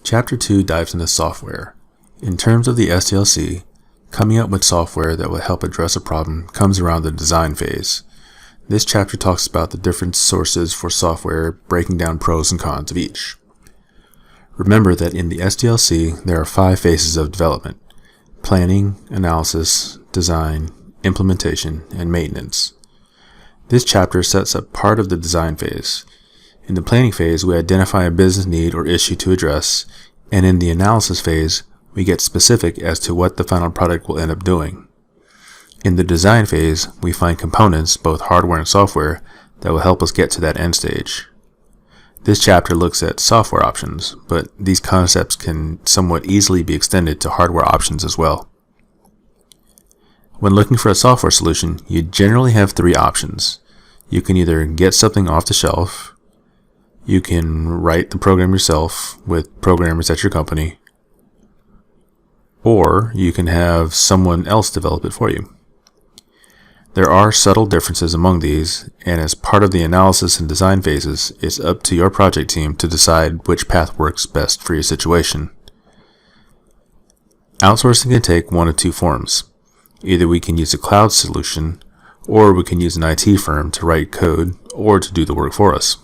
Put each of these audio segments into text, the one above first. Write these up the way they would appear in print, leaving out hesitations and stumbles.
Chapter 2 dives into software. In terms of the SDLC, coming up with software that will help address a problem comes around the design phase. This chapter talks about the different sources for software, breaking down pros and cons of each. Remember that in the SDLC, there are 5 phases of development: planning, analysis, design, implementation, and maintenance. This chapter sets up part of the design phase. In the planning phase, we identify a business need or issue to address, and in the analysis phase, we get specific as to what the final product will end up doing. In the design phase, we find components, both hardware and software, that will help us get to that end stage. This chapter looks at software options, but these concepts can somewhat easily be extended to hardware options as well. When looking for a software solution, you generally have 3 options. You can either get something off the shelf, you can write the program yourself with programmers at your company, or you can have someone else develop it for you. There are subtle differences among these, and as part of the analysis and design phases, it's up to your project team to decide which path works best for your situation. Outsourcing can take one of 2 forms. Either we can use a cloud solution, or we can use an IT firm to write code or to do the work for us.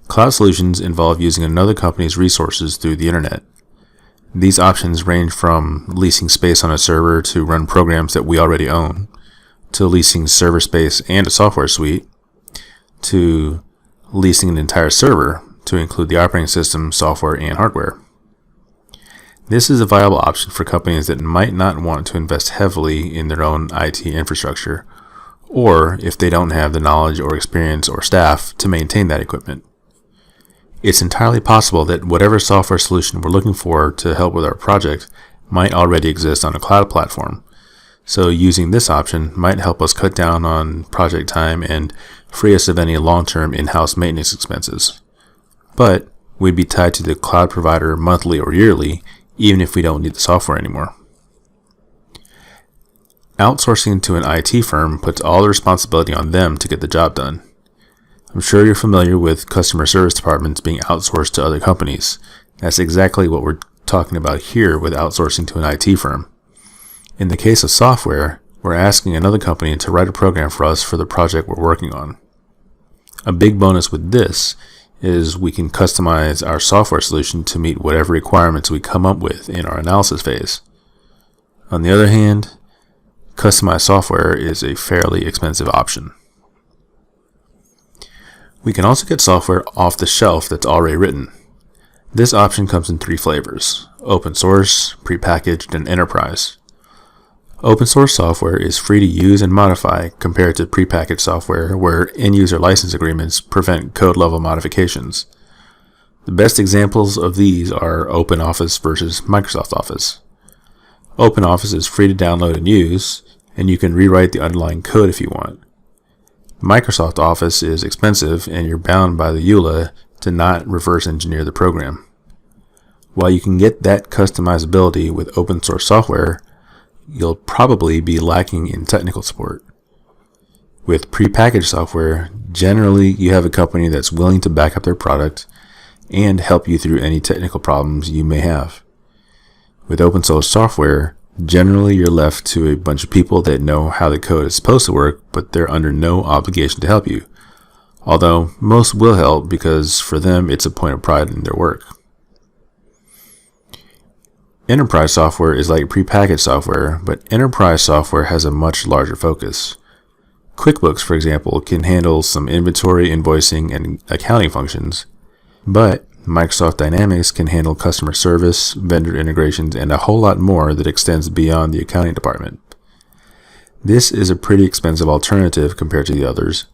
Cloud solutions involve using another company's resources through the internet. These options range from leasing space on a server to run programs that we already own, to leasing server space and a software suite, to leasing an entire server to include the operating system, software, and hardware. This is a viable option for companies that might not want to invest heavily in their own IT infrastructure, or if they don't have the knowledge or experience or staff to maintain that equipment. It's entirely possible that whatever software solution we're looking for to help with our project might already exist on a cloud platform, so using this option might help us cut down on project time and free us of any long-term in-house maintenance expenses. But we'd be tied to the cloud provider monthly or yearly, even if we don't need the software anymore. Outsourcing to an IT firm puts all the responsibility on them to get the job done. I'm sure you're familiar with customer service departments being outsourced to other companies. That's exactly what we're talking about here with outsourcing to an IT firm. In the case of software, we're asking another company to write a program for us for the project we're working on. A big bonus with this is we can customize our software solution to meet whatever requirements we come up with in our analysis phase. On the other hand, customized software is a fairly expensive option. We can also get software off the shelf that's already written. This option comes in 3 flavors: open source, prepackaged, and enterprise. Open source software is free to use and modify compared to prepackaged software where end-user license agreements prevent code-level modifications. The best examples of these are OpenOffice versus Microsoft Office. OpenOffice is free to download and use, and you can rewrite the underlying code if you want. Microsoft Office is expensive, and you're bound by the EULA to not reverse engineer the program. While you can get that customizability with open source software, you'll probably be lacking in technical support. With prepackaged software, generally you have a company that's willing to back up their product and help you through any technical problems you may have. With open source software, generally you're left to a bunch of people that know how the code is supposed to work, but they're under no obligation to help you. Although most will help because for them it's a point of pride in their work. Enterprise software is like prepackaged software, but enterprise software has a much larger focus. QuickBooks, for example, can handle some inventory, invoicing, and accounting functions, but Microsoft Dynamics can handle customer service, vendor integrations, and a whole lot more that extends beyond the accounting department. This is a pretty expensive alternative compared to the others,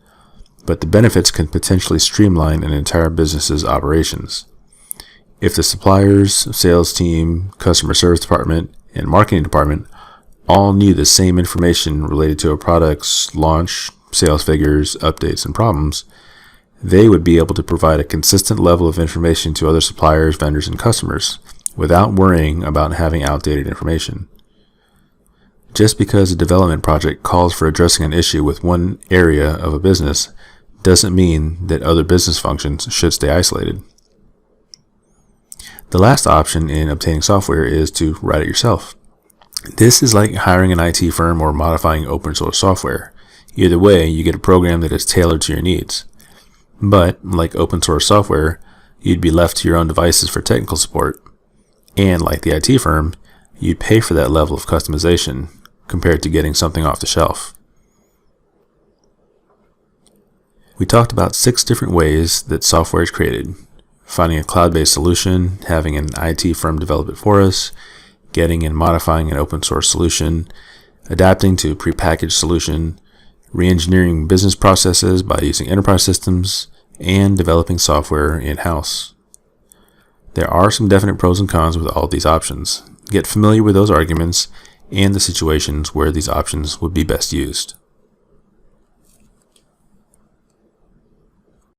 but the benefits can potentially streamline an entire business's operations. If the suppliers, sales team, customer service department, and marketing department all knew the same information related to a product's launch, sales figures, updates, and problems, they would be able to provide a consistent level of information to other suppliers, vendors, and customers without worrying about having outdated information. Just because a development project calls for addressing an issue with one area of a business doesn't mean that other business functions should stay isolated. The last option in obtaining software is to write it yourself. This is like hiring an IT firm or modifying open source software. Either way, you get a program that is tailored to your needs. But, like open source software, you'd be left to your own devices for technical support. And like the IT firm, you'd pay for that level of customization compared to getting something off the shelf. We talked about 6 different ways that software is created: finding a cloud-based solution, having an IT firm develop it for us, getting and modifying an open source solution, adapting to a prepackaged solution, re-engineering business processes by using enterprise systems, and developing software in-house. There are some definite pros and cons with all these options. Get familiar with those arguments and the situations where these options would be best used.